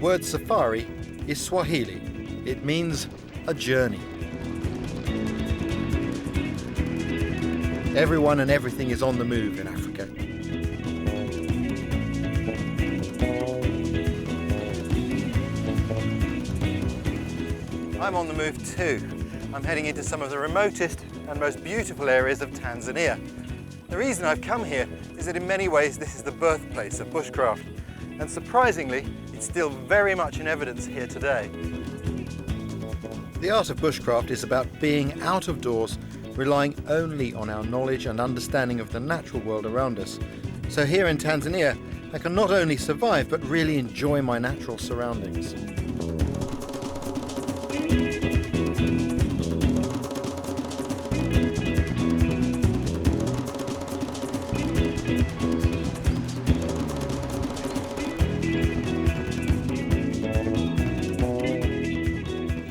word safari is Swahili. It means a journey. Everyone and everything is on the move in Africa. I'm on the move too. I'm heading into some of the remotest and most beautiful areas of Tanzania. The reason I've come here is that in many ways this is the birthplace of bushcraft, and surprisingly it's still very much in evidence here today. The art of bushcraft is about being out of doors, relying only on our knowledge and understanding of the natural world around us. So here in Tanzania I can not only survive but really enjoy my natural surroundings.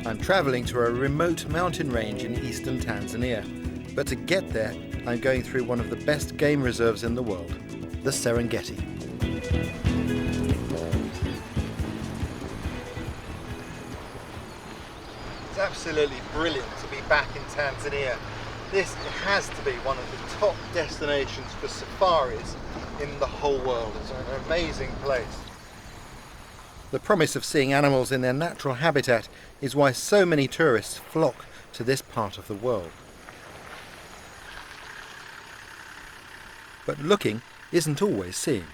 I'm travelling to a remote mountain range in eastern Tanzania, but to get there I'm going through one of the best game reserves in the world, the Serengeti. It's absolutely brilliant to be back in Tanzania. This has to be one of the top destinations for safaris in the whole world. It's an amazing place. The promise of seeing animals in their natural habitat is why so many tourists flock to this part of the world. But looking isn't always seeing.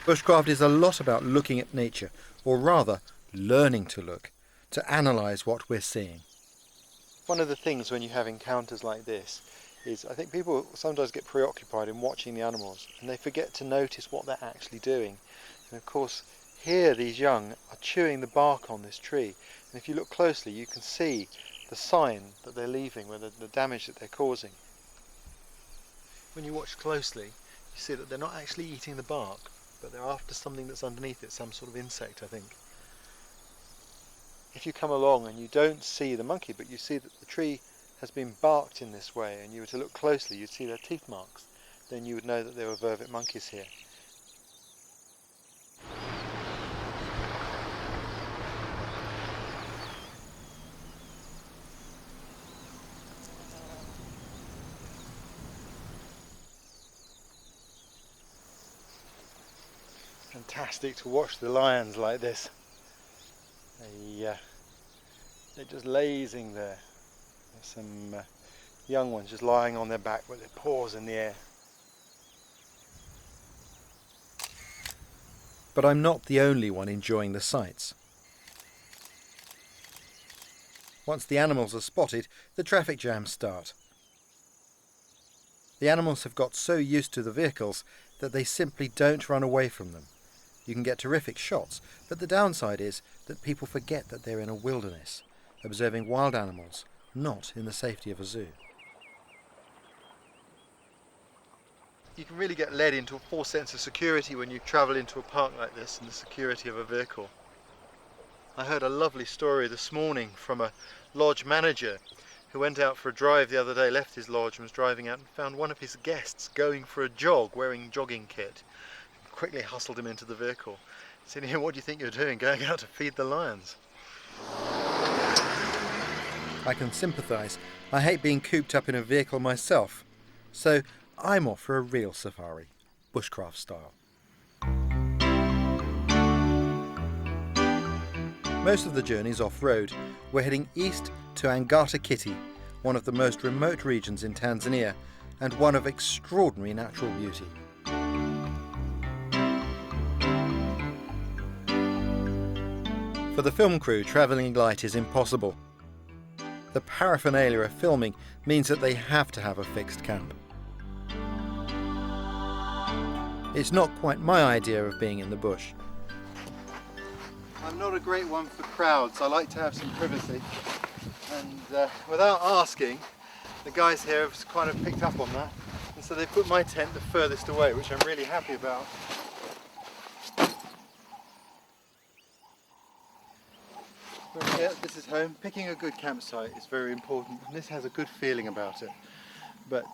Bushcraft is a lot about looking at nature, or rather learning to look, to analyse what we're seeing. One of the things when you have encounters like this is I think people sometimes get preoccupied in watching the animals and they forget to notice what they're actually doing. And of course here these young are chewing the bark on this tree, and if you look closely you can see the sign that they're leaving, with the damage that they're causing. When you watch closely you see that they're not actually eating the bark, but they're after something that's underneath it, some sort of insect I think. If you come along and you don't see the monkey but you see that the tree has been barked in this way and you were to look closely you'd see their teeth marks, then you would know that there were vervet monkeys here. Fantastic to watch the lions like this. They're just lazing there. There's some young ones just lying on their back with their paws in the air. But I'm not the only one enjoying the sights. Once the animals are spotted, the traffic jams start. The animals have got so used to the vehicles that they simply don't run away from them. You can get terrific shots, but the downside is that people forget that they're in a wilderness, observing wild animals, not in the safety of a zoo. You can really get led into a false sense of security when you travel into a park like this and the security of a vehicle. I heard a lovely story this morning from a lodge manager who went out for a drive the other day, left his lodge and was driving out and found one of his guests going for a jog wearing jogging kit. Quickly hustled him into the vehicle. Said, "Here, what do you think you're doing, going out to feed the lions?" I can sympathise. I hate being cooped up in a vehicle myself. So I'm off for a real safari, bushcraft style. Most of the journey's off-road. We're heading east to Angata Kitty, one of the most remote regions in Tanzania and one of extraordinary natural beauty. For the film crew, travelling light is impossible. The paraphernalia of filming means that they have to have a fixed camp. It's not quite my idea of being in the bush. I'm not a great one for crowds. I like to have some privacy. And without asking, the guys here have kind of picked up on that. And so they put my tent the furthest away, which I'm really happy about. Yeah, this is home. Picking a good campsite is very important, and this has a good feeling about it. But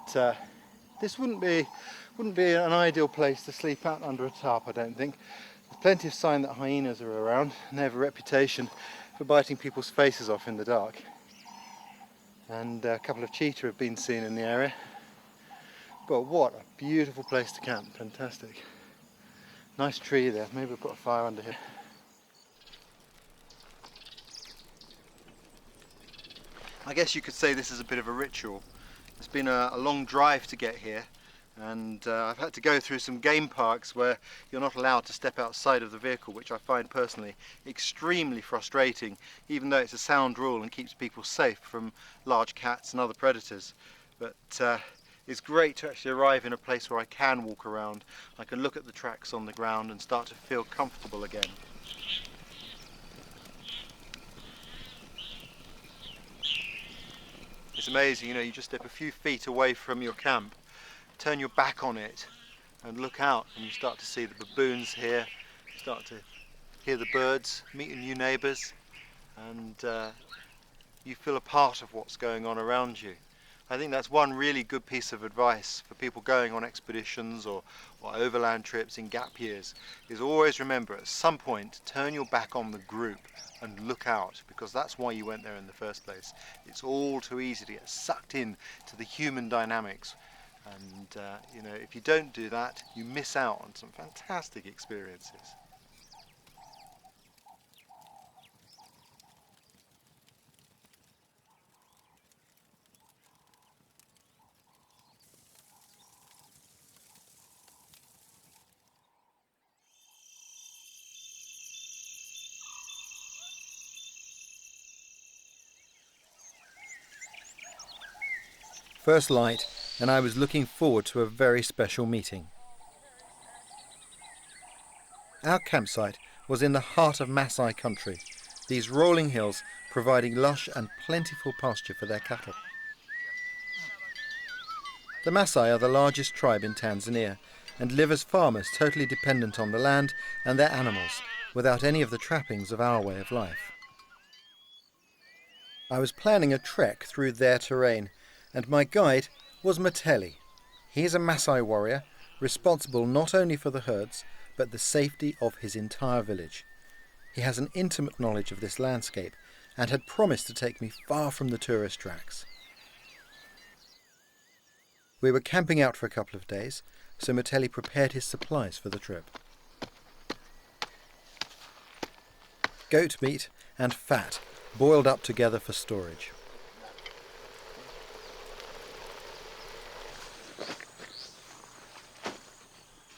this wouldn't be an ideal place to sleep out under a tarp, I don't think. There's plenty of sign that hyenas are around, and they have a reputation for biting people's faces off in the dark. And a couple of cheetah have been seen in the area. But what a beautiful place to camp, fantastic. Nice tree there, maybe we'll put a fire under here. I guess you could say this is a bit of a ritual. It's been a long drive to get here, and I've had to go through some game parks where you're not allowed to step outside of the vehicle, which I find personally extremely frustrating, even though it's a sound rule and keeps people safe from large cats and other predators. But it's great to actually arrive in a place where I can walk around. I can look at the tracks on the ground and start to feel comfortable again. It's amazing, you know, you just step a few feet away from your camp, turn your back on it and look out, and you start to see the baboons here, you start to hear the birds, meet new neighbours, and you feel a part of what's going on around you. I think that's one really good piece of advice for people going on expeditions or overland trips in gap years, is always remember at some point turn your back on the group and look out, because that's why you went there in the first place. It's all too easy to get sucked in to the human dynamics, and you know, if you don't do that, you miss out on some fantastic experiences. First light, and I was looking forward to a very special meeting. Our campsite was in the heart of Maasai country, these rolling hills providing lush and plentiful pasture for their cattle. The Maasai are the largest tribe in Tanzania and live as farmers totally dependent on the land and their animals, without any of the trappings of our way of life. I was planning a trek through their terrain, and my guide was Mateli. He is a Maasai warrior, responsible not only for the herds, but the safety of his entire village. He has an intimate knowledge of this landscape, and had promised to take me far from the tourist tracks. We were camping out for a couple of days, so Mateli prepared his supplies for the trip. Goat meat and fat boiled up together for storage.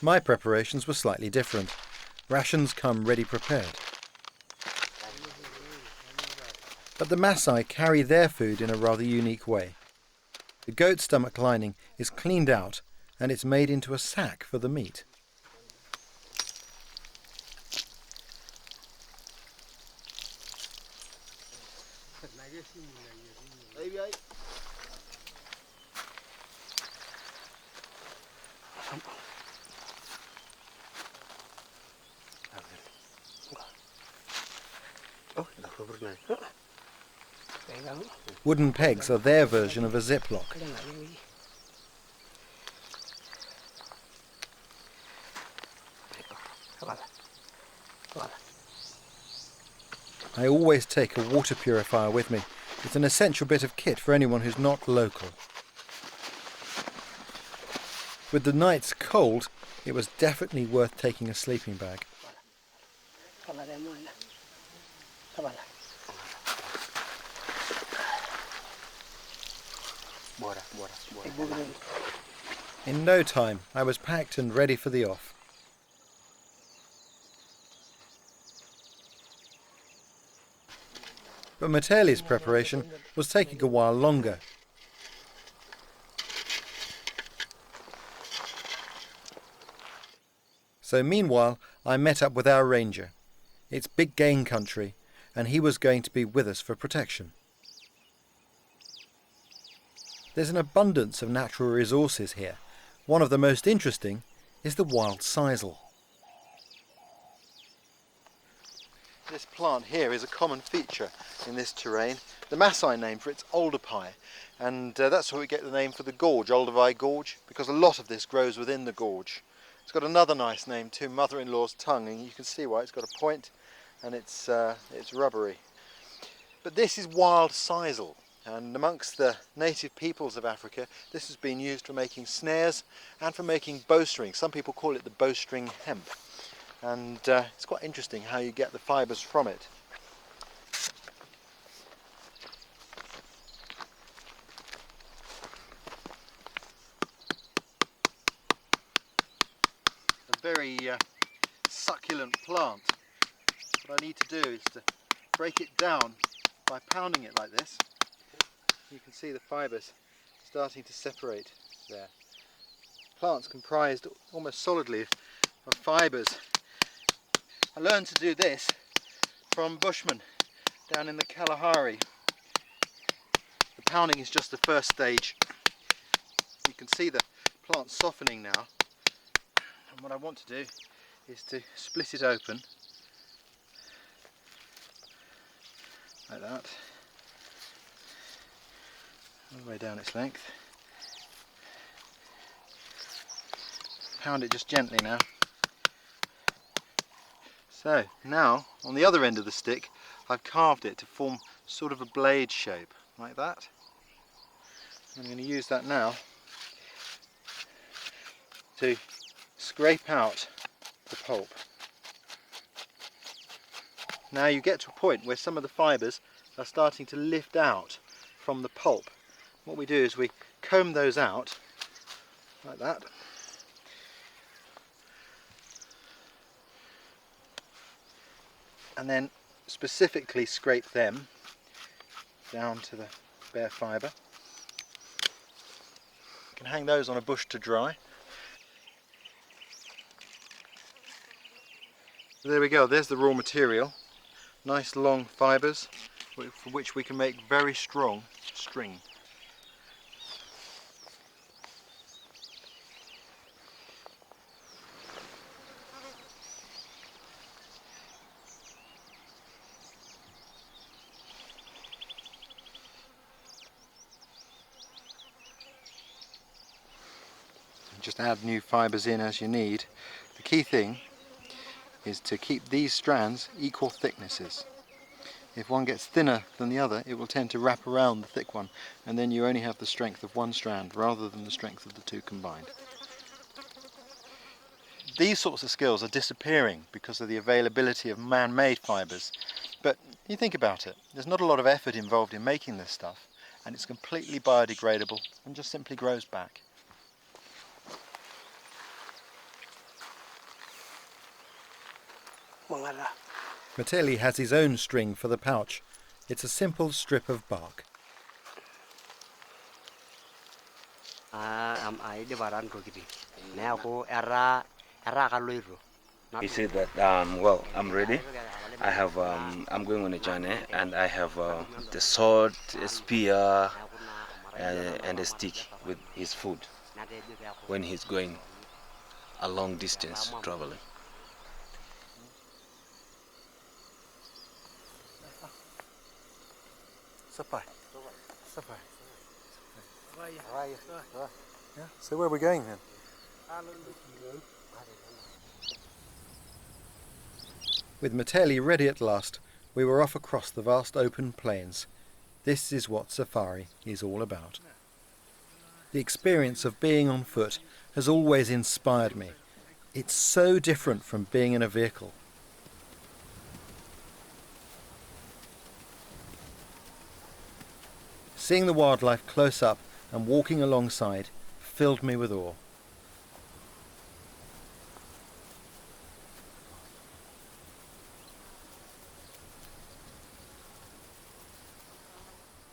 My preparations were slightly different. Rations come ready prepared. But the Maasai carry their food in a rather unique way. The goat stomach lining is cleaned out and it's made into a sack for the meat. Wooden pegs are their version of a ziplock. I always take a water purifier with me. It's an essential bit of kit for anyone who's not local. With the nights cold, it was definitely worth taking a sleeping bag. In no time, I was packed and ready for the off. But Mateli's preparation was taking a while longer. So meanwhile, I met up with our ranger. It's big game country, and he was going to be with us for protection. There's an abundance of natural resources here. One of the most interesting is the wild sisal. This plant here is a common feature in this terrain. The Maasai name for it's alderpai, and that's where we get the name for the gorge, Olduvai Gorge, because a lot of this grows within the gorge. It's got another nice name too, mother-in-law's tongue, and you can see why. It's got a point and it's rubbery. But this is wild sisal, and amongst the native peoples of Africa this has been used for making snares and for making bowstrings. Some people call it the bowstring hemp, and it's quite interesting how you get the fibres from it. A very succulent plant. What I need to do is to break it down by pounding it like this. You can see the fibres starting to separate there. Plant's comprised almost solidly of fibres. I learned to do this from Bushmen down in the Kalahari. The pounding is just the first stage. You can see the plant softening now, and what I want to do is to split it open like that, all the way down its length. Pound it just gently now. So now on the other end of the stick I've carved it to form sort of a blade shape like that. I'm going to use that now to scrape out the pulp. Now you get to a point where some of the fibres are starting to lift out from the pulp. What we do is we comb those out like that. And then specifically scrape them down to the bare fibre. You can hang those on a bush to dry. There we go, there's the raw material. Nice long fibres for which we can make very strong string. Just add new fibres in as you need. The key thing is to keep these strands equal thicknesses. If one gets thinner than the other, it will tend to wrap around the thick one, and then you only have the strength of one strand rather than the strength of the two combined. These sorts of skills are disappearing because of the availability of man-made fibres, but you think about it, there's not a lot of effort involved in making this stuff, and it's completely biodegradable and just simply grows back. Mateli has his own string for the pouch. It's a simple strip of bark. He said that, well, I'm ready. I have, I'm going on a journey, and I have the sword, a spear, and a stick with his food when he's going a long distance traveling. Yeah. So where are we going then? With Mateli ready at last, we were off across the vast open plains. This is what safari is all about. The experience of being on foot has always inspired me. It's so different from being in a vehicle. Seeing the wildlife close up and walking alongside filled me with awe.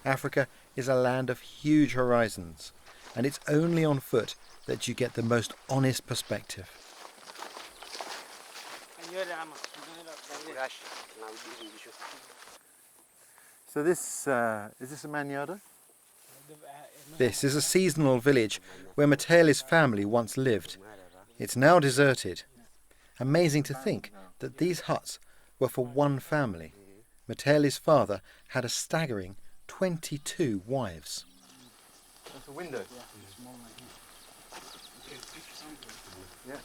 Africa is a land of huge horizons, and it's only on foot that you get the most honest perspective. So is this a manada? This is a seasonal village where Mateli's family once lived. It's now deserted. Amazing to think that these huts were for one family. Mateli's father had a staggering 22 wives. That's a window. Yeah.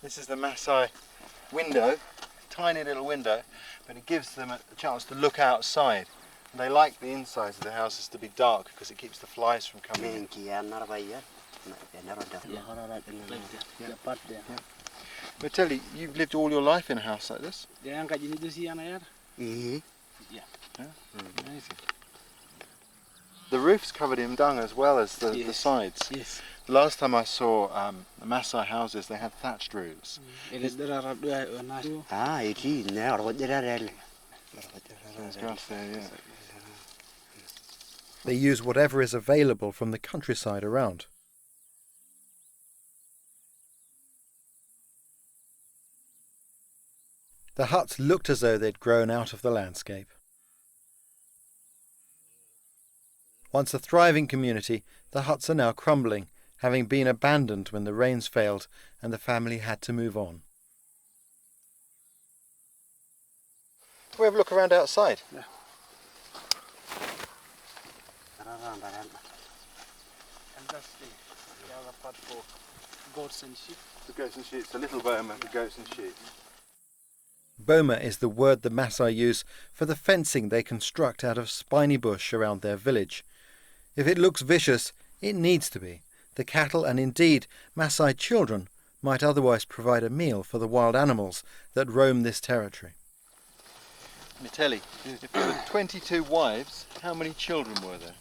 This is the Maasai window, tiny little window, but it gives them a chance to look outside. And they like the insides of the houses to be dark because it keeps the flies from coming in. Mateli, you've lived all your life in a house like this? Yeah. Amazing. The roof's covered in dung as well as the sides. Yes. The last time I saw the Maasai houses, they had thatched roofs. They use whatever is available from the countryside around. The huts looked as though they'd grown out of the landscape. Once a thriving community, the huts are now crumbling, having been abandoned when the rains failed and the family had to move on. Can we have a look around outside? Yeah. And that's the other part for goats and sheep. The goats and sheep, it's a little boma for goats and sheep. Boma is the word the Maasai use for the fencing they construct out of spiny bush around their village. If it looks vicious, it needs to be. The cattle and indeed Maasai children might otherwise provide a meal for the wild animals that roam this territory. Miteli, if there were 22 wives, how many children were there?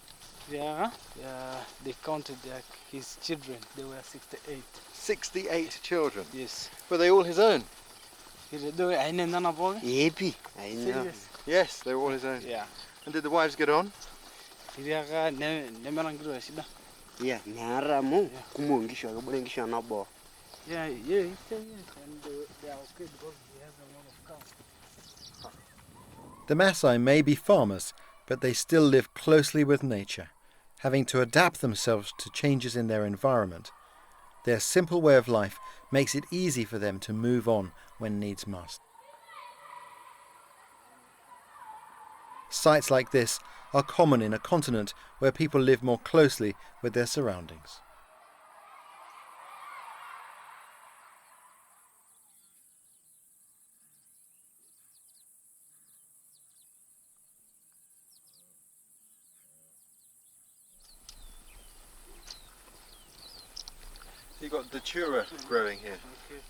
Yeah, they counted his children. There were 68. 68 children? Yes. Were they all his own? Yes. Yes, they were all his own. Yeah. And did the wives get on? Yeah. Yeah, and they are okay because he has a lot of cows. The Maasai may be farmers, but they still live closely with nature, having to adapt themselves to changes in their environment. Their simple way of life makes it easy for them to move on when needs must. Sites like this are common in a continent where people live more closely with their surroundings. You've got datura growing here. Okay.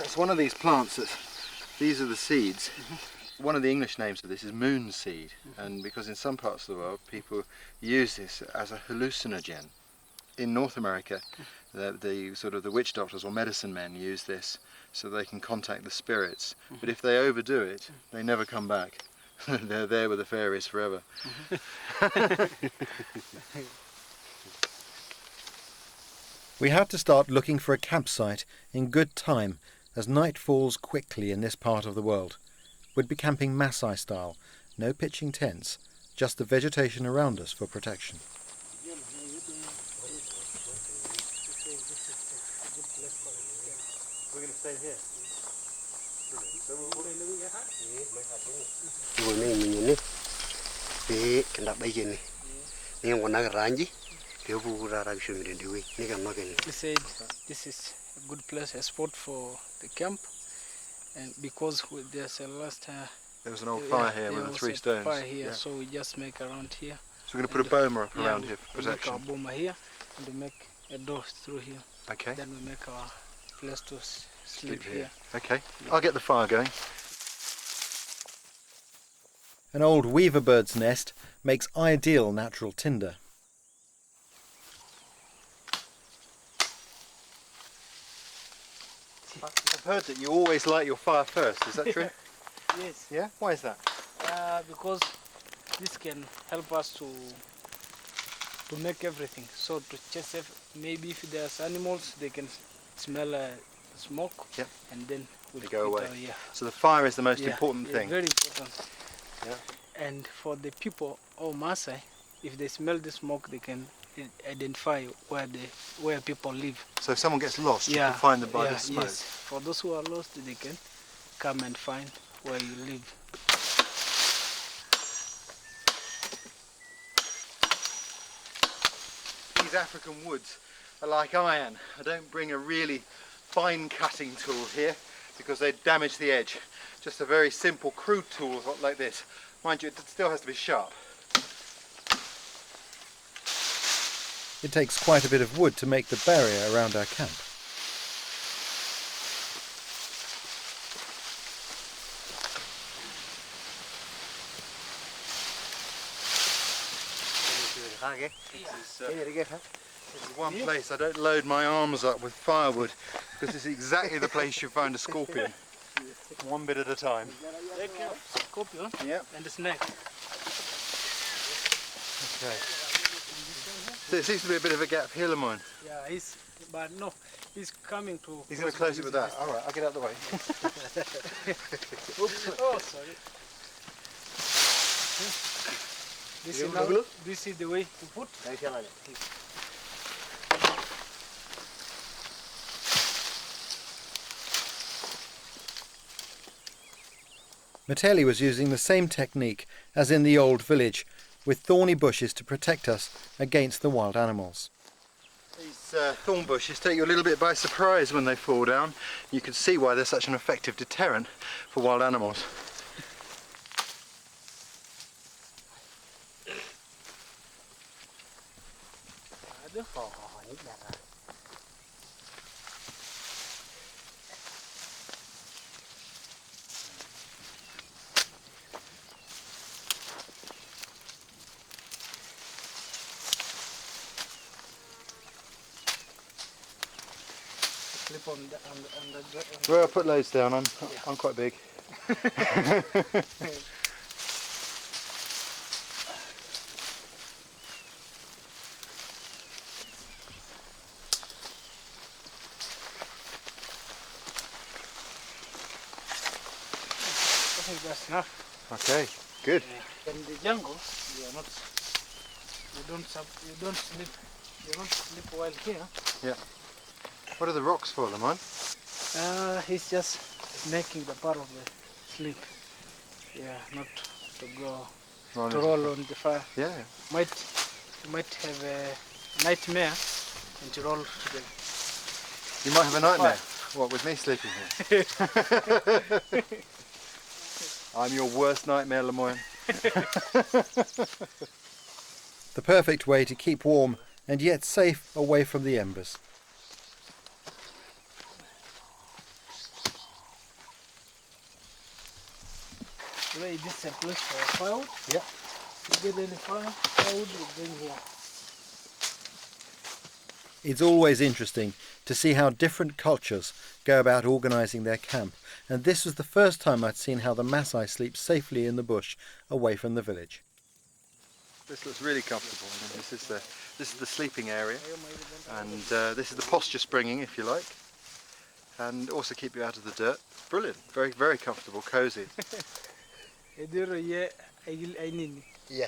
It's one of these plants these are the seeds. One of the English names of this is moon seed, and because in some parts of the world people use this as a hallucinogen. In North America, the sort of the witch doctors or medicine men use this so they can contact the spirits. But if they overdo it, they never come back. They're there with the fairies forever. We had to start looking for a campsite in good time as night falls quickly in this part of the world. We'd be camping Maasai style, no pitching tents, just the vegetation around us for protection. We're going to stay here. They said this is a good place, a spot for the camp, and because there's a last there was an old fire here with the 3 stones. Fire here, so we just make around here. So we're going to put a boma up around here for protection. We make our boma here, and we make a door through here. Okay. Then we make our place to sleep here. Okay, I'll get the fire going. An old weaver bird's nest makes ideal natural tinder. I've heard that you always light your fire first, is that true? Yes. Yeah? Why is that? Because this can help us to make everything. So to chase maybe if there's animals, they can smell smoke, yep. And then they go away. Yeah. So the fire is the most important thing. Very important. Yeah. And for the people of Maasai, if they smell the smoke, they can identify where people live. So if someone gets lost, you can find them by the smoke. Yes. For those who are lost, they can come and find where you live. These African woods are like iron. I don't bring a really fine cutting tool here because they damage the edge. Just a very simple crude tool like this. Mind you, it still has to be sharp. It takes quite a bit of wood to make the barrier around our camp. This is one place I don't load my arms up with firewood because this is exactly the place you find a scorpion. One bit at a time. Scorpion Yep. and the snake. Okay. So there seems to be a bit of a gap here, Lemoyne. Yeah, but no, he's coming to. He's going to close it with that. All right, I'll get out of the way. Oops. Oh, sorry. This is the way to put. Mateli was using the same technique as in the old village, with thorny bushes to protect us against the wild animals. These thorn bushes take you a little bit by surprise when they fall down. You can see why they're such an effective deterrent for wild animals. Slip on the. Well, I'll put loads down. I'm quite big. I think that's enough. Okay, good. In the jungle, you are not. You don't sleep. You don't sleep while here. Yeah. What are the rocks for, Lemoyne? He's just making the part of the sleep. Yeah, not to go to roll on the fire. Yeah. You might have a nightmare and to roll to the. You might have a nightmare. What, with me sleeping here? I'm your worst nightmare, Lemoyne. The perfect way to keep warm and yet safe away from the embers. Ray, this is a place for firewood. Yeah. You get any firewood, you bring here. It's always interesting to see how different cultures go about organising their camp, and this was the first time I'd seen how the Maasai sleep safely in the bush away from the village. This looks really comfortable. I mean, this is the sleeping area, and this is the posture springing, if you like, and also keep you out of the dirt. Brilliant, very, very comfortable, cosy. Yeah.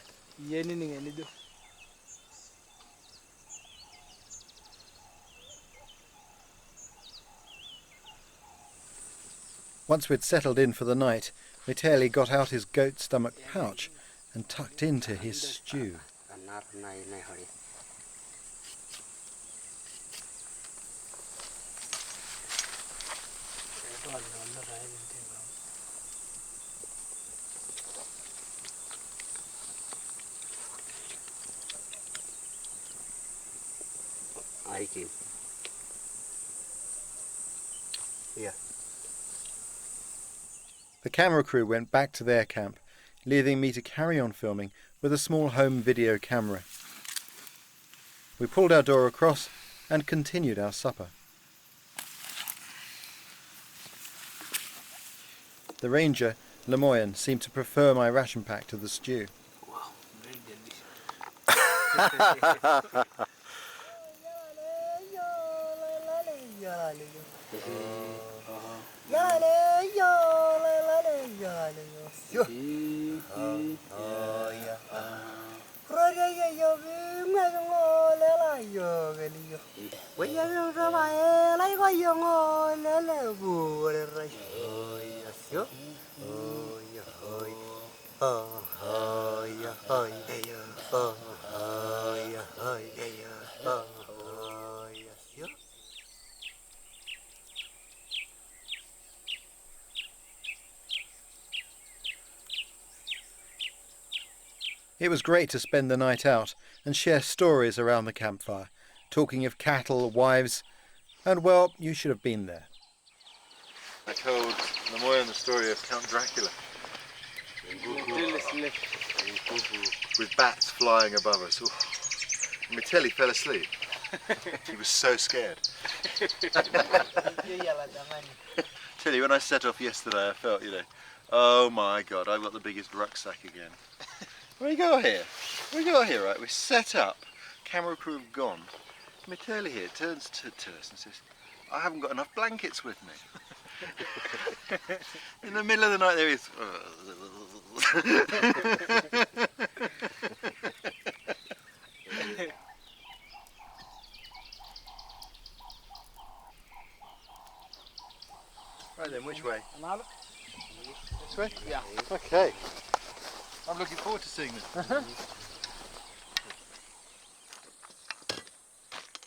Once we'd settled in for the night, Miteli got out his goat stomach pouch and tucked into his stew. Yeah. The camera crew went back to their camp, leaving me to carry on filming with a small home video camera. We pulled our door across and continued our supper. The ranger, Lemoyne, seemed to prefer my ration pack to the stew. Wow, very delicious. It was great to spend the night out and share stories around the campfire, talking of cattle, wives, and well, you should have been there. I told Namoyan the story of Count Dracula. With bats flying above us. Mitelli fell asleep. He was so scared. Tell you, when I set off yesterday, I felt, oh my God, I've got the biggest rucksack again. We got here, right? We're set up. Camera crew have gone. Mitelli here turns to us and says, I haven't got enough blankets with me. In the middle of the night there is. Right then, which way? This way? Yeah. Okay. I'm looking forward to seeing this.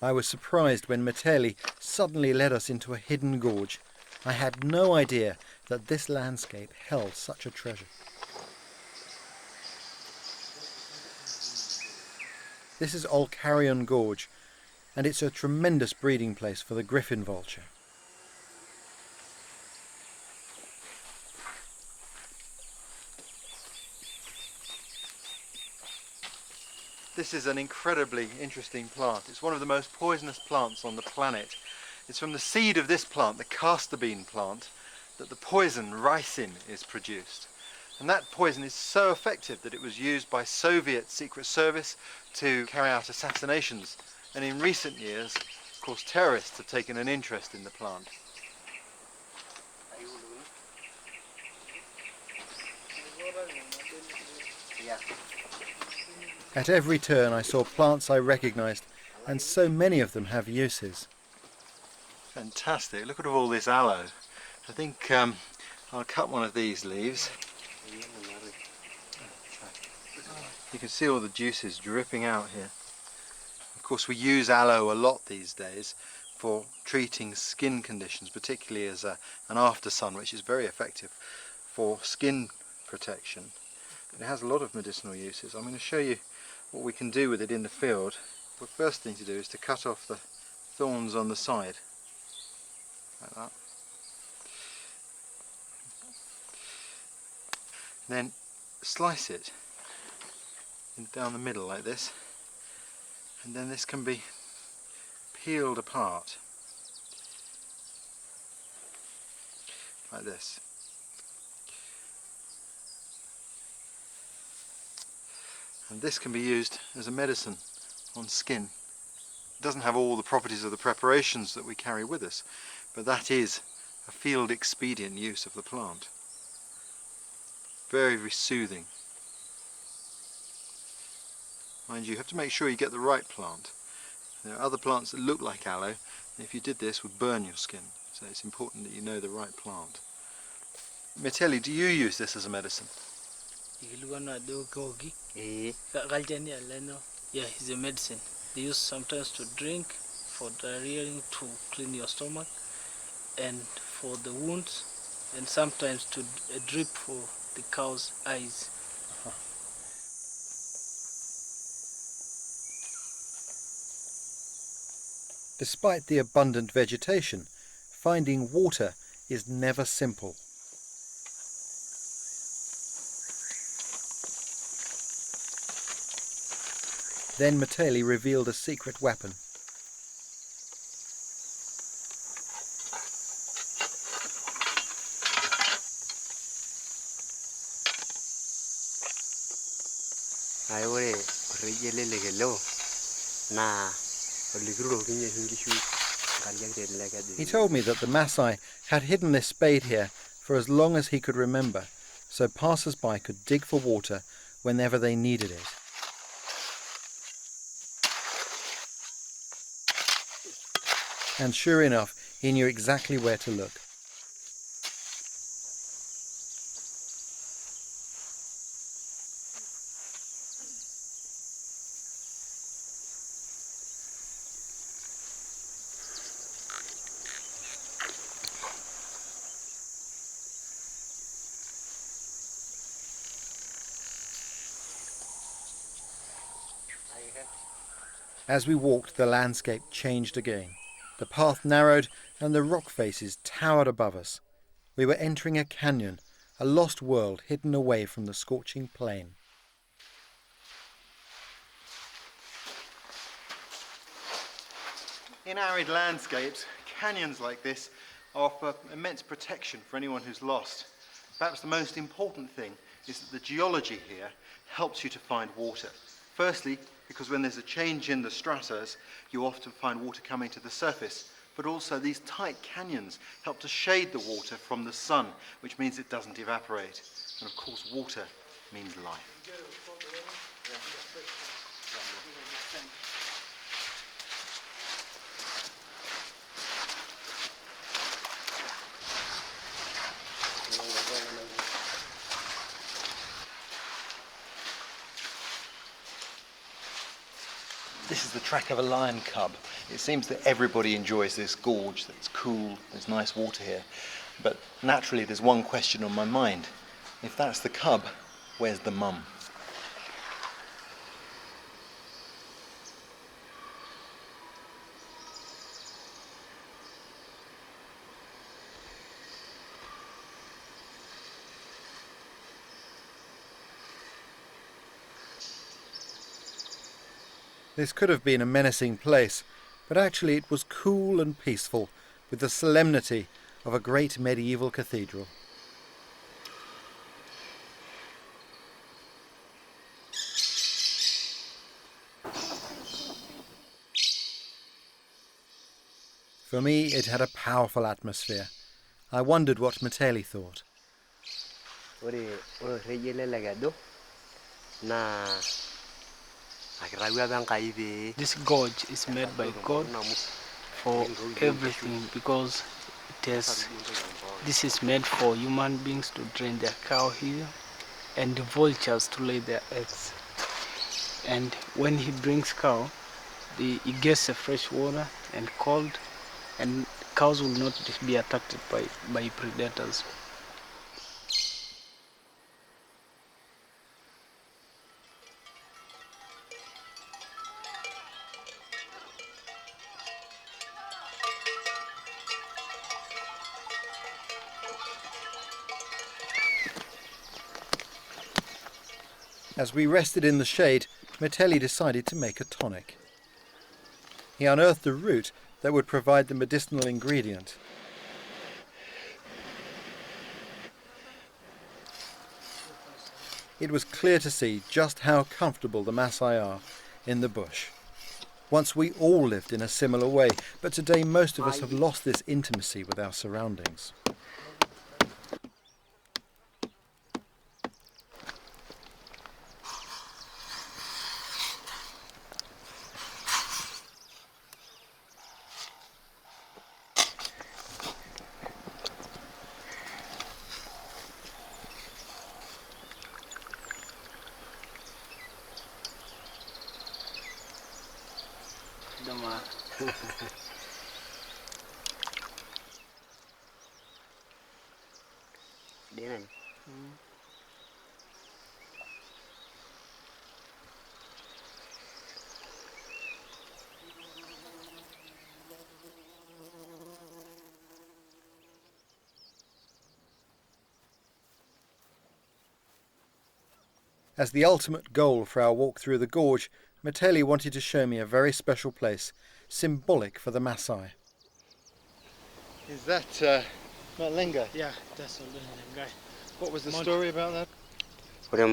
I was surprised when Mitelli suddenly led us into a hidden gorge. I had no idea that this landscape held such a treasure. This is Olcarion Gorge, and it's a tremendous breeding place for the griffin vulture. This is an incredibly interesting plant. It's one of the most poisonous plants on the planet. It's from the seed of this plant, the castor bean plant, that the poison ricin is produced. And that poison is so effective that it was used by Soviet Secret Service to carry out assassinations. And in recent years, of course, terrorists have taken an interest in the plant. At every turn I saw plants I recognised, and so many of them have uses. Fantastic, look at all this aloe. I think I'll cut one of these leaves. You can see all the juices dripping out here. Of course, we use aloe a lot these days for treating skin conditions, particularly as an after sun, which is very effective for skin protection. It has a lot of medicinal uses. I'm going to show you what we can do with it in the field. The first thing to do is to cut off the thorns on the side, like that. Then slice it down the middle like this, and then this can be peeled apart like this. And this can be used as a medicine on skin. It doesn't have all the properties of the preparations that we carry with us, but that is a field expedient use of the plant. Very, very soothing. Mind you have to make sure you get the right plant. There are other plants that look like aloe, and if you did this would burn your skin, so it's important that you know the right plant. Mitelli, do you use this as a medicine? Yeah, it's a medicine. They use sometimes to drink, for diarrhea, to clean your stomach, and for the wounds, and sometimes to drip for the cow's eyes. Despite the abundant vegetation, finding water is never simple. Then Mitelli revealed a secret weapon. He told me that the Maasai had hidden this spade here for as long as he could remember, so passers-by could dig for water whenever they needed it. And sure enough, he knew exactly where to look. As we walked, the landscape changed again. The path narrowed and the rock faces towered above us. We were entering a canyon, a lost world hidden away from the scorching plain. In arid landscapes, canyons like this offer immense protection for anyone who's lost. Perhaps the most important thing is that the geology here helps you to find water. Firstly, because when there's a change in the stratas, you often find water coming to the surface, but also these tight canyons help to shade the water from the sun, which means it doesn't evaporate. And of course, water means life. This is the track of a lion cub. It seems that everybody enjoys this gorge, that it's cool, there's nice water here. But naturally there's one question on my mind. If that's the cub, where's the mum? This could have been a menacing place, but actually it was cool and peaceful, with the solemnity of a great medieval cathedral. For me, it had a powerful atmosphere. I wondered what Mateli thought. This gorge is made by God for everything, because this is made for human beings to drain their cow here and the vultures to lay their eggs. And when he brings cow, he gets a fresh water and cold, and cows will not be attacked by predators. As we rested in the shade, Mateli decided to make a tonic. He unearthed a root that would provide the medicinal ingredient. It was clear to see just how comfortable the Maasai are in the bush. Once we all lived in a similar way, but today most of us have lost this intimacy with our surroundings. As the ultimate goal for our walk through the gorge, Mateli wanted to show me a very special place, symbolic for the Maasai. Is that Malenga? Yeah, that's Lengai. What was the story about that? The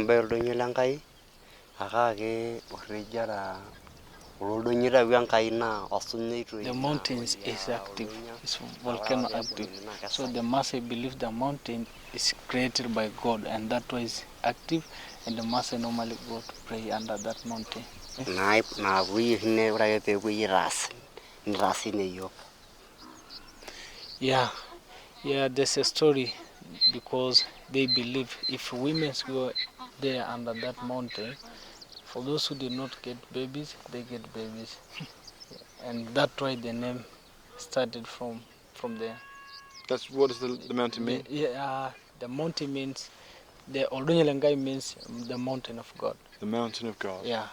mountains is active, it's volcano active. So the Maasai believe the mountain is created by God, and that was active, and the Maasai normally go to pray under that mountain. Yeah, there's a story, because they believe if women go there under that mountain, for those who did not get babies, they get babies. And that's why the name started from there. What does the mountain mean? The mountain means, the Oldonyelengai means the mountain of God. The mountain of God. Yeah.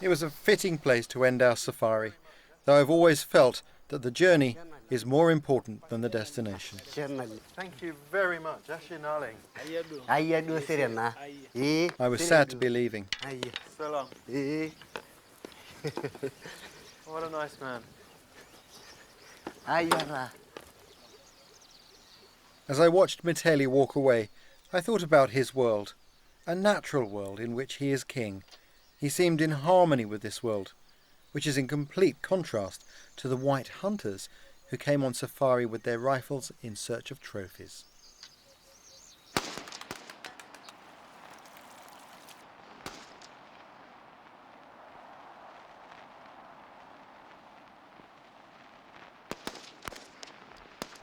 It was a fitting place to end our safari, though I've always felt that the journey is more important than the destination. Thank you very much. Ashinale. I was sad to be leaving. So long. What a nice man. As I watched Miteli walk away, I thought about his world, a natural world in which he is king. He seemed in harmony with this world, which is in complete contrast to the white hunters who came on safari with their rifles in search of trophies.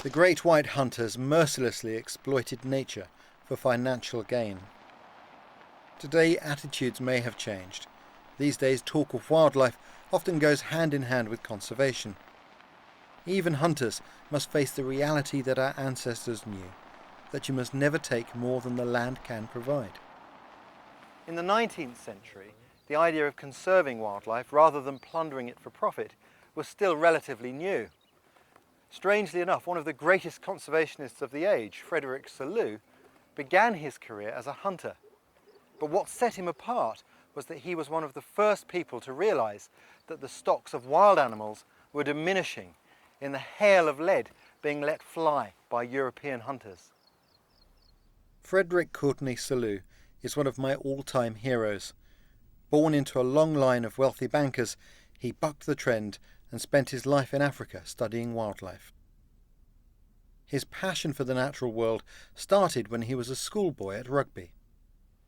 The great white hunters mercilessly exploited nature for financial gain. Today, attitudes may have changed. These days, talk of wildlife often goes hand in hand with conservation. Even hunters must face the reality that our ancestors knew, that you must never take more than the land can provide. In the 19th century, the idea of conserving wildlife rather than plundering it for profit was still relatively new. Strangely enough, one of the greatest conservationists of the age, Frederick Selous, began his career as a hunter. But what set him apart was that he was one of the first people to realise that the stocks of wild animals were diminishing in the hail of lead being let fly by European hunters. Frederick Courtenay Selous is one of my all-time heroes. Born into a long line of wealthy bankers, he bucked the trend and spent his life in Africa studying wildlife. His passion for the natural world started when he was a schoolboy at Rugby.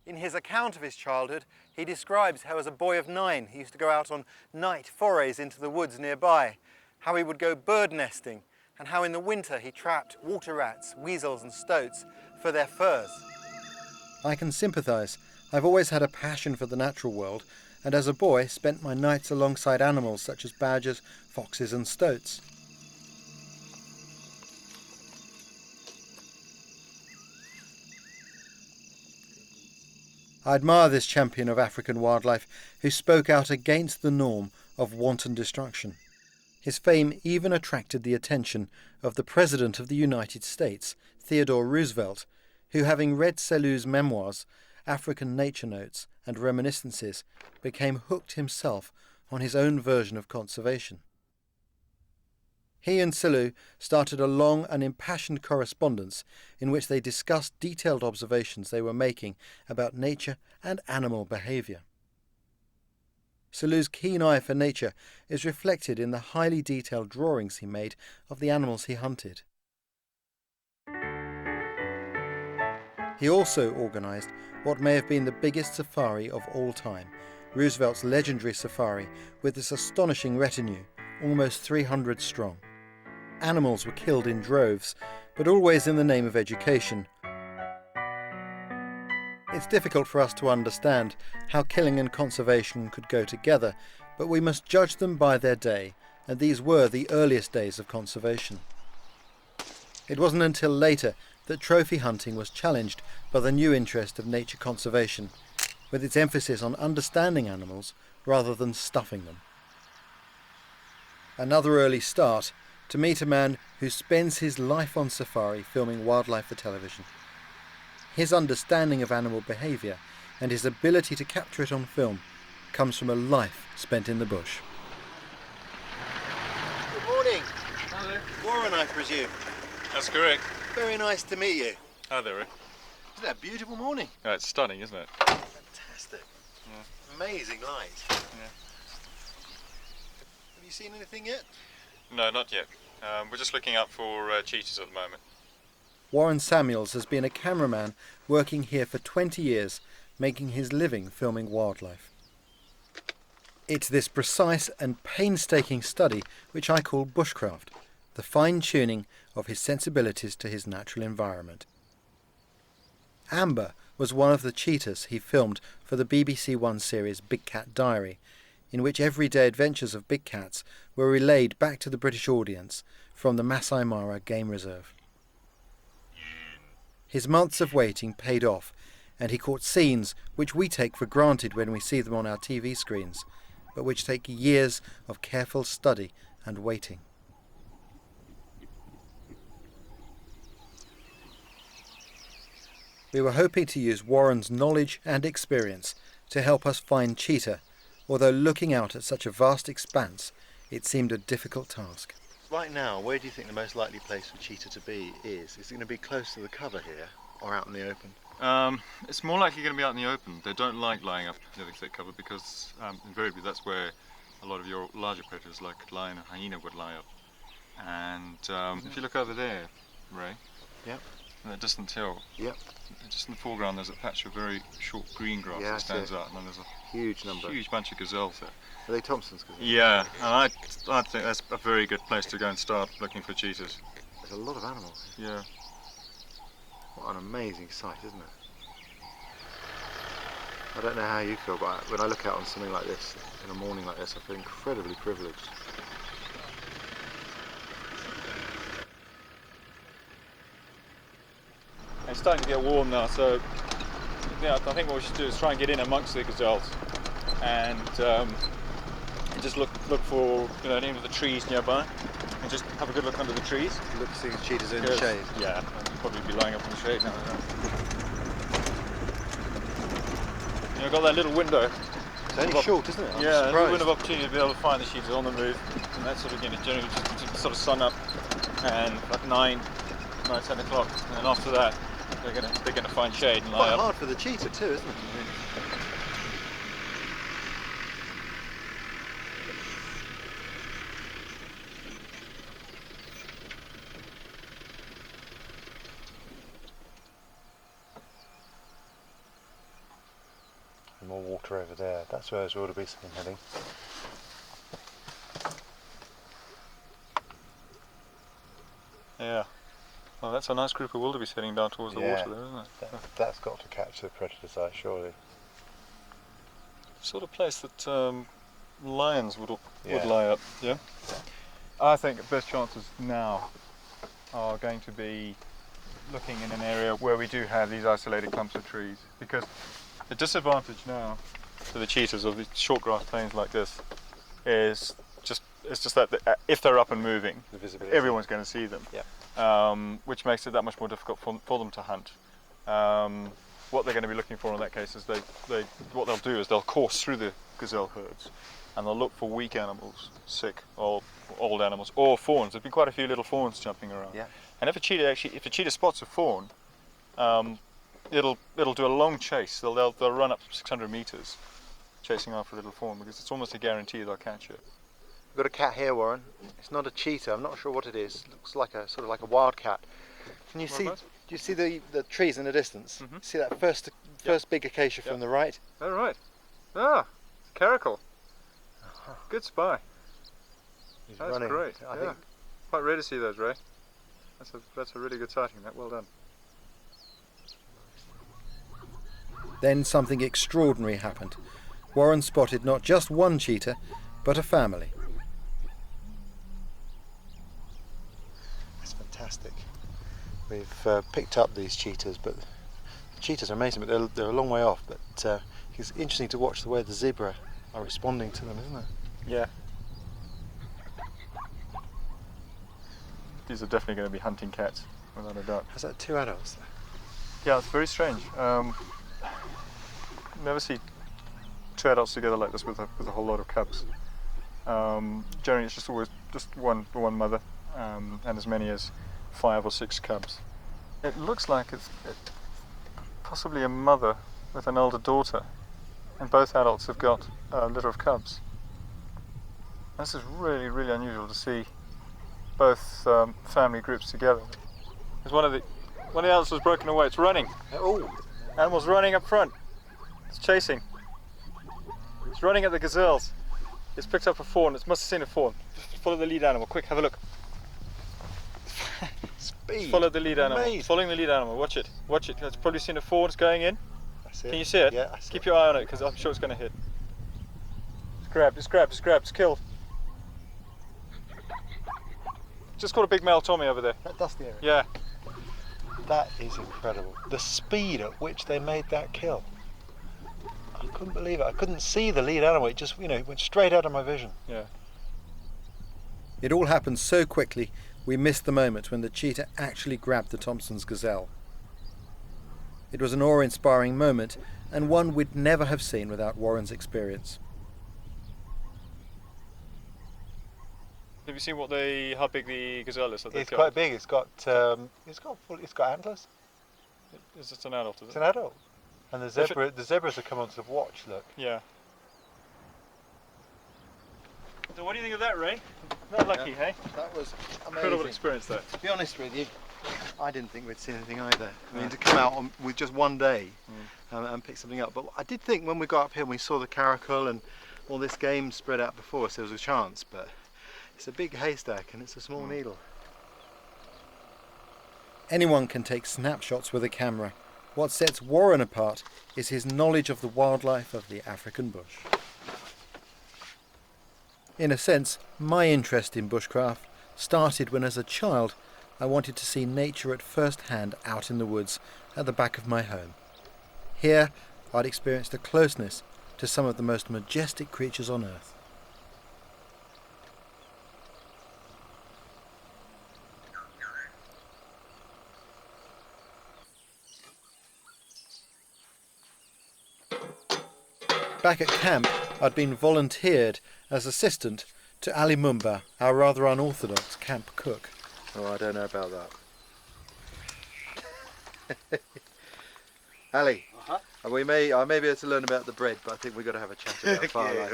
In his account of his childhood, he describes how as a boy of 9 he used to go out on night forays into the woods nearby, how he would go bird nesting, and how in the winter he trapped water rats, weasels and stoats for their furs. I can sympathise. I've always had a passion for the natural world, and as a boy spent my nights alongside animals such as badgers, foxes and stoats. I admire this champion of African wildlife who spoke out against the norm of wanton destruction. His fame even attracted the attention of the President of the United States, Theodore Roosevelt, who, having read Selous' memoirs, African Nature Notes and Reminiscences, became hooked himself on his own version of conservation. He and Selous started a long and impassioned correspondence in which they discussed detailed observations they were making about nature and animal behaviour. Selous' keen eye for nature is reflected in the highly detailed drawings he made of the animals he hunted. He also organised what may have been the biggest safari of all time, Roosevelt's legendary safari with its astonishing retinue, almost 300 strong. Animals were killed in droves, but always in the name of education. It's difficult for us to understand how killing and conservation could go together, but we must judge them by their day, and these were the earliest days of conservation. It wasn't until later that trophy hunting was challenged by the new interest of nature conservation, with its emphasis on understanding animals rather than stuffing them. Another early start, to meet a man who spends his life on safari filming wildlife for television. His understanding of animal behaviour and his ability to capture it on film comes from a life spent in the bush. Good morning. Hello. Warren, I presume. That's correct. Very nice to meet you. Hi there, Rick. Isn't that a beautiful morning? Oh, it's stunning, isn't it? Fantastic. Yeah. Amazing light. Yeah. Have you seen anything yet? No, not yet. We're just looking up for cheetahs at the moment. Warren Samuels has been a cameraman working here for 20 years, making his living filming wildlife. It's this precise and painstaking study which I call Bushcraft, the fine-tuning of his sensibilities to his natural environment. Amber was one of the cheetahs he filmed for the BBC One series Big Cat Diary, in which everyday adventures of big cats were relayed back to the British audience from the Maasai Mara Game Reserve. His months of waiting paid off, and he caught scenes which we take for granted when we see them on our TV screens, but which take years of careful study and waiting. We were hoping to use Warren's knowledge and experience to help us find cheetah, although looking out at such a vast expanse, it seemed a difficult task. Right now, where do you think the most likely place for cheetah to be is? Is it going to be close to the cover here, or out in the open? It's more likely going to be out in the open. They don't like lying up near the thick cover because invariably that's where a lot of your larger predators like lion and hyena would lie up. And if you look over there, Ray, yep, in that distant hill, yep, just in the foreground there's a patch of very short green grass that stands out, and then there's a huge bunch of gazelles there. Are they Thompson's gazelles? Yeah, and I think that's a very good place to go and start looking for cheetahs. There's a lot of animals. Yeah. What an amazing sight, isn't it? I don't know how you feel, but when I look out on something like this, in a morning like this, I feel incredibly privileged. It's starting to get warm now, so yeah, I think what we should do is try and get in amongst the gazelles and just look for any of the trees nearby, and just have a good look under the trees. Look to see the cheetahs in the shade. Yeah, I'll probably be lying up in the shade now. I've got that little window. It's only short, isn't it? I'm yeah, a surprised. window of opportunity to be able to find the cheetahs on the move, and that's sort of generally just sort of sun up, and at 9, 10 o'clock, and then after that they're gonna find shade and lie quite up. hard for the cheetah too, isn't it? More water over there. That's where those wildebeest have been heading. Yeah. Well, that's a nice group of wildebeest heading down towards the water there, isn't it? That's got to catch the predator's eye, surely. Sort of place that lions would lie up, yeah? I think the best chances now are going to be looking in an area where we do have these isolated clumps of trees, because the disadvantage now to the cheetahs of these short grass plains like this is just that if they're up and moving, The visibility. everyone's going to see them, which makes it that much more difficult for them to hunt. What they're going to be looking for in that case is what they'll do is they'll course through the gazelle herds, and they'll look for weak animals, sick or old animals, or fawns. There've been quite a few little fawns jumping around. Yeah. And if a cheetah spots a fawn, it'll do a long chase. They'll run up 600 meters chasing after a little fawn, because it's almost a guarantee they'll catch it. We've got a cat here, Warren. It's not a cheetah. I'm not sure what it is. It looks like a sort of like a wildcat. Can you see? Do you see the trees in the distance? Mhm. See that first big acacia from the right? All right. Ah, caracal. Good spy. He's That's running. great. I Yeah. think Quite rare to see those, Ray. That's a really good sighting. That well done. Then something extraordinary happened. Warren spotted not just one cheetah, but a family. it's fantastic. We've picked up these cheetahs, but the cheetahs are amazing. But they're a long way off. But it's interesting to watch the way the zebra are responding to them, isn't it? Yeah. These are definitely going to be hunting cats, without a doubt. Has that 2 adults there? Yeah, it's very strange. Never see 2 adults together like this with a whole lot of cubs. Generally, it's just always just one mother, and as many as 5 or 6 cubs. It looks like it's possibly a mother with an older daughter, and both adults have got a litter of cubs. This is really, really unusual to see both family groups together. Because one of the adults was broken away. It's running. Oh! Animal's running up front. It's chasing. It's running at the gazelles. It's picked up a fawn. It must have seen a fawn. Just follow the lead animal. Quick, have a look. Speed! Follow the lead animal. Amazing. Following the lead animal. Watch it. Watch it. It's probably seen a fawn. It's going in. That's it. Can you see it? Yeah, I see Keep it. your eye on it, because I'm sure it's going to hit. It's grabbed. It's grabbed. It's grabbed. It's killed. Just caught a big male Tommy over there. That dusty area. Yeah. That is incredible. The speed at which they made that kill. I couldn't believe it. I couldn't see the lead animal. It just, went straight out of my vision. Yeah. It all happened so quickly, we missed the moment when the cheetah actually grabbed the Thompson's gazelle. It was an awe-inspiring moment, and one we'd never have seen without Warren's experience. Have you seen how big the gazelle is? It's quite big. It's got antlers. Is it an adult? Is it? It's an adult. And the zebras have come onto the watch. Look. Yeah. So what do you think of that, Ray? Not lucky, hey? That was amazing. Incredible experience there. To be honest with you, I didn't think we'd see anything either. I mean, to come out with just one day and pick something up. But I did think when we got up here and we saw the caracal and all this game spread out before us, there was a chance. But it's a big haystack and it's a small needle. Anyone can take snapshots with a camera. What sets Warren apart is his knowledge of the wildlife of the African bush. In a sense, my interest in bushcraft started when as a child I wanted to see nature at first hand out in the woods at the back of my home. Here I'd experienced a closeness to some of the most majestic creatures on earth. Back at camp, I'd been volunteered as assistant to Ali Mumba, our rather unorthodox camp cook. Oh, I don't know about that. Ali, I may be able to learn about the bread, but I think we've got to have a chat about firelight.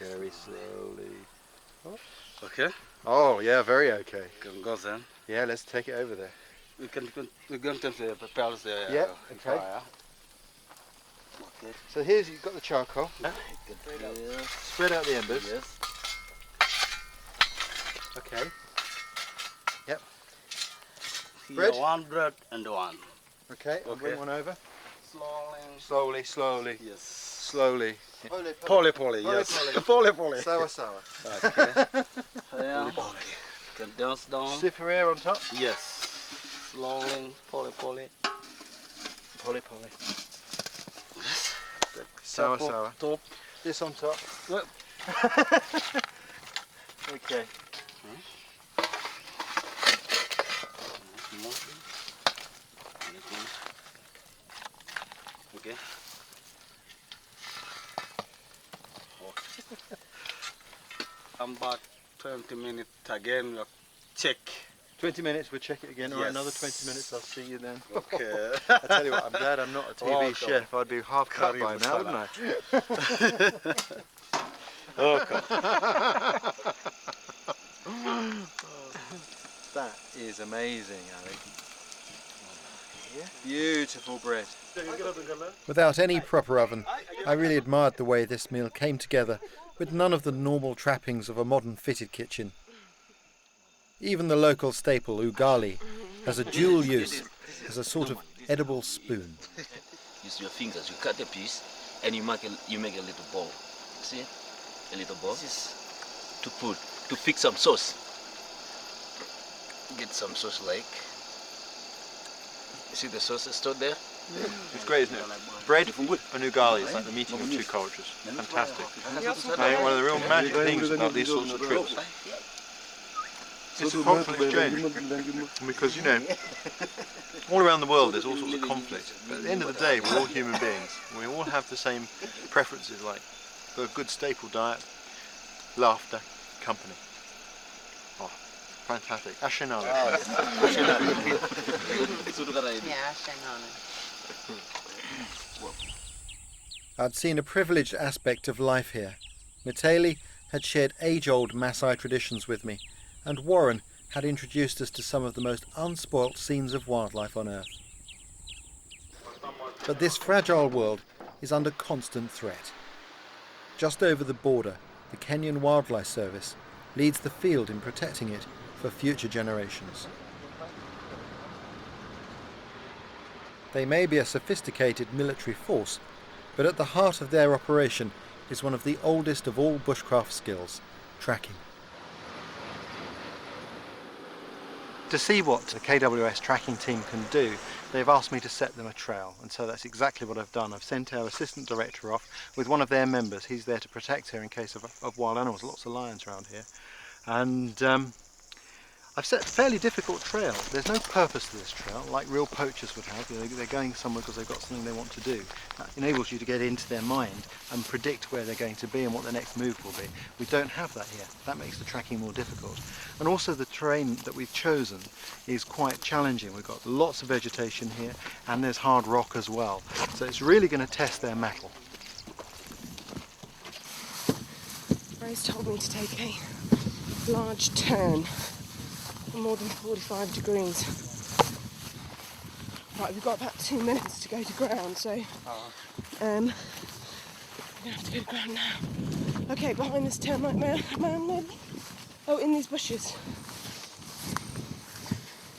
Very slowly. Okay. Oh, yeah, very okay. Can go then. Yeah, let's take it over there. We're going to prepare the Yeah, okay. fire. Okay. So you've got the charcoal. Yes. Spread out the embers. Yes. Okay. Yep. Here Bread? one bread and one. Okay, I'll bring Okay. one over. Slowly. Slowly. Yes. Slowly. Pole, Pole, yes. pole. Pole. Sour, sour. Okay. Yeah. Can dance down. Siffer on top. Yes. Slowly. Pole. Poly. Sour, sour. Top. This on top. Yep. Okay. Okay. I'm back 20 minutes again. Check. 20 minutes, we'll check it again. All right, Yes. another 20 minutes, I'll see you then. Okay. I tell you what, I'm glad I'm not a TV Welcome. chef. I'd be half cut by Karibu now, sana. wouldn't I? Okay. That is amazing, Ali. Beautiful bread. Without any proper oven, I really admired the way this meal came together with none of the normal trappings of a modern fitted kitchen. Even the local staple, ugali, has a dual use as a sort of edible spoon. Use your fingers, you cut a piece and you make a little ball. See? A little ball. This is to fix some sauce. Get some sauce like. You see the sauce stored there? It's great, isn't it? Bread and ugali is like the meeting of two cultures. Fantastic. I think one of the real magic things about these sorts of trips is the cultural exchange. Because, all around the world there's all sorts of conflict. But at the end of the day, we're all human beings. We all have the same preferences, like for a good staple diet, laughter, company. Oh, fantastic. Ashenana. I'd seen a privileged aspect of life here. Mitali had shared age-old Maasai traditions with me, and Warren had introduced us to some of the most unspoilt scenes of wildlife on Earth. But this fragile world is under constant threat. Just over the border, the Kenyan Wildlife Service leads the field in protecting it for future generations. They may be a sophisticated military force, but at the heart of their operation is one of the oldest of all bushcraft skills, tracking. To see what the KWS tracking team can do, they've asked me to set them a trail, and so that's exactly what I've done. I've sent our assistant director off with one of their members. He's there to protect her in case of wild animals, lots of lions around here. And I've set a fairly difficult trail. There's no purpose to this trail, like real poachers would have. They're going somewhere because they've got something they want to do. That enables you to get into their mind and predict where they're going to be and what their next move will be. We don't have that here. That makes the tracking more difficult. And also the terrain that we've chosen is quite challenging. We've got lots of vegetation here and there's hard rock as well. So it's really going to test their mettle. Ray's told me to take a large turn. More than 45 degrees. Right, we've got about 2 minutes to go to ground, so we're gonna have to go to ground now. Okay, behind this termite man maybe? Oh, in these bushes.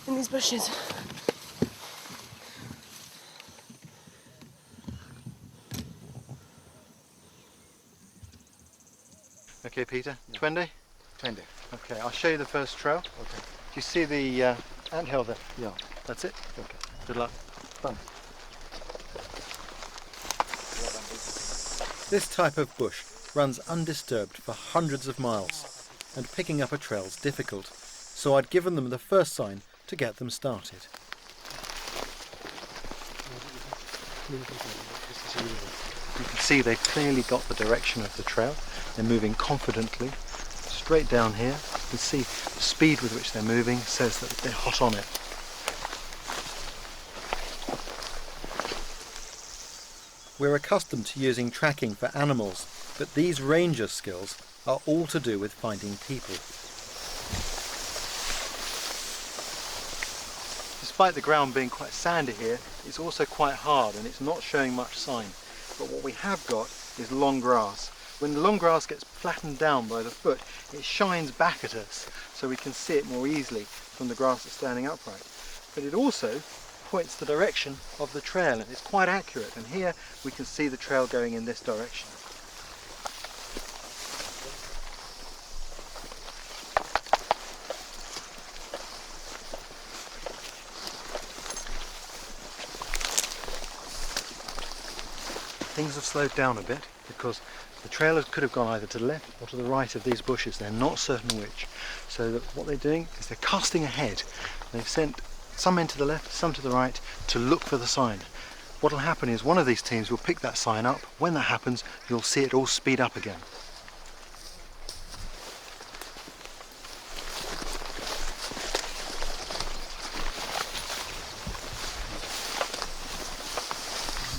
In these bushes. Okay, Peter, Twende? Twende. Okay, I'll show you the first trail. Okay. Do you see the anthill there? Yeah. That's it? Okay. Good luck. Fun. This type of bush runs undisturbed for hundreds of miles, and picking up a trail's difficult, so I'd given them the first sign to get them started. You can see they've clearly got the direction of the trail. They're moving confidently straight down here. You can see the speed with which they're moving says that they're hot on it. We're accustomed to using tracking for animals, but these ranger skills are all to do with finding people. Despite the ground being quite sandy here, it's also quite hard and it's not showing much sign. But what we have got is long grass. When the long grass gets flattened down by the foot, it shines back at us so we can see it more easily from the grass that's standing upright. But it also points the direction of the trail, and it's quite accurate, and here we can see the trail going in this direction. Things have slowed down a bit because the trailers could have gone either to the left or to the right of these bushes. They're not certain which. So that what they're doing is they're casting ahead. They've sent some men to the left, some to the right to look for the sign. What will happen is one of these teams will pick that sign up. When that happens, you'll see it all speed up again.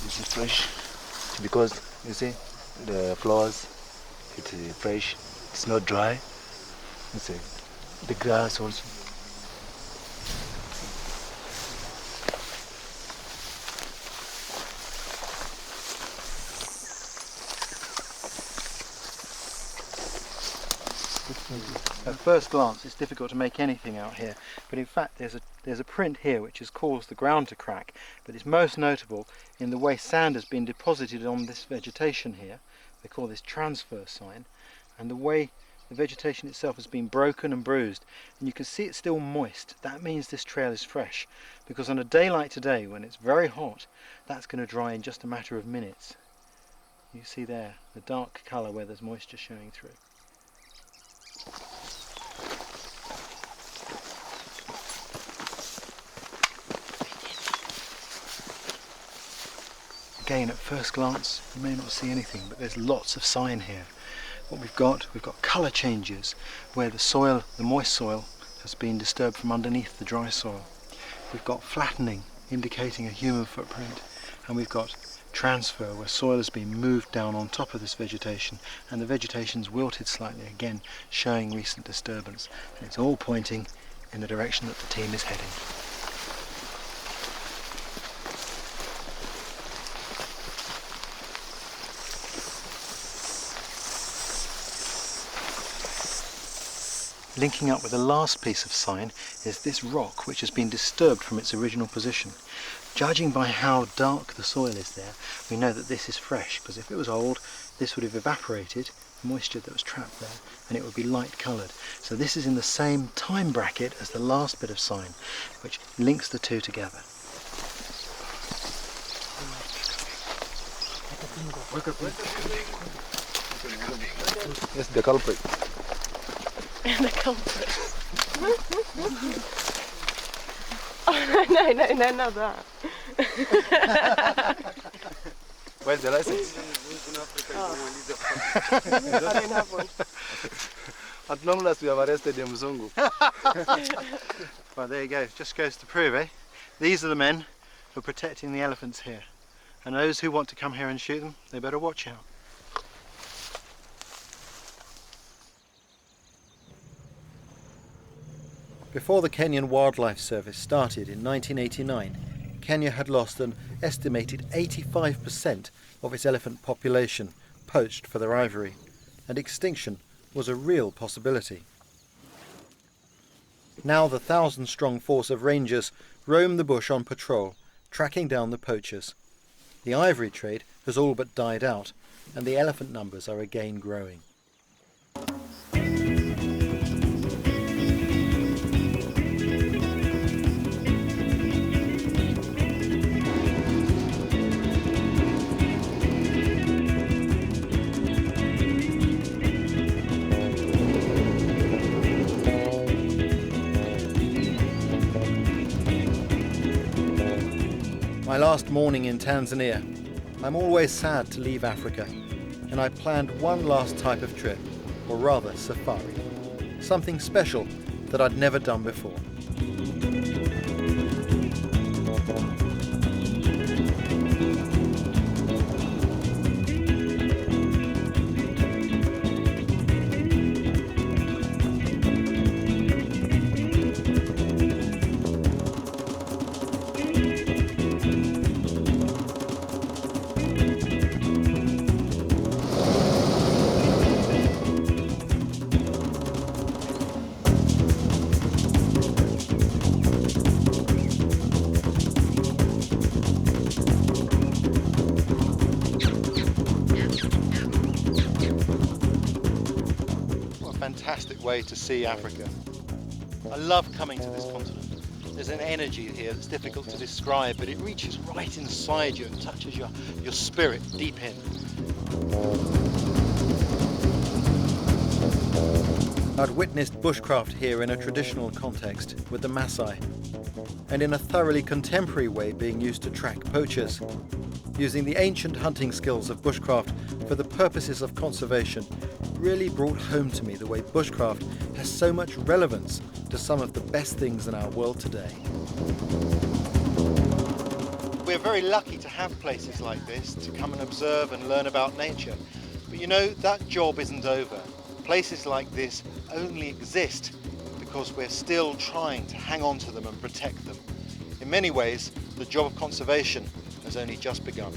This is fresh because you see the flowers, it's fresh, it's not dry. You see the grass also. At first glance it's difficult to make anything out here, but in fact there's a print here which has caused the ground to crack, but it's most notable in the way sand has been deposited on this vegetation here. They call this transfer sign, and the way the vegetation itself has been broken and bruised, and you can see it's still moist. That means this trail is fresh, because on a day like today when it's very hot, that's going to dry in just a matter of minutes. You see there the dark colour where there's moisture showing through. Again, at first glance you may not see anything, but there's lots of sign here. What we've got colour changes where the soil, the moist soil, has been disturbed from underneath the dry soil. We've got flattening indicating a human footprint, and we've got transfer where soil has been moved down on top of this vegetation and the vegetation's wilted slightly, again showing recent disturbance, and it's all pointing in the direction that the team is heading. Linking up with the last piece of sign is this rock which has been disturbed from its original position. Judging by how dark the soil is there, we know that this is fresh, because if it was old, this would have evaporated, the moisture that was trapped there, and it would be light coloured. So this is in the same time bracket as the last bit of sign, which links the two together. Yes, the culprit. The culprit. Oh, no, not that. Where's the license? I don't have one. At long last we have arrested the Mzungu. Well, there you go. Just goes to prove, eh? These are the men who are protecting the elephants here. And those who want to come here and shoot them, they better watch out. Before the Kenyan Wildlife Service started in 1989, Kenya had lost an estimated 85% of its elephant population poached for their ivory, and extinction was a real possibility. Now the 1,000-strong force of rangers roam the bush on patrol, tracking down the poachers. The ivory trade has all but died out, and the elephant numbers are again growing. My last morning in Tanzania. I'm always sad to leave Africa, and I planned one last type of trip, or rather safari. Something special that I'd never done before. Fantastic way to see Africa. I love coming to this continent. There's an energy here that's difficult to describe, but it reaches right inside you and touches your spirit deep in. I'd witnessed bushcraft here in a traditional context with the Maasai, and in a thoroughly contemporary way being used to track poachers. Using the ancient hunting skills of bushcraft for the purposes of conservation really brought home to me the way bushcraft has so much relevance to some of the best things in our world today. We're very lucky to have places like this to come and observe and learn about nature. But you know, that job isn't over. Places like this only exist because we're still trying to hang on to them and protect them. In many ways, the job of conservation has only just begun.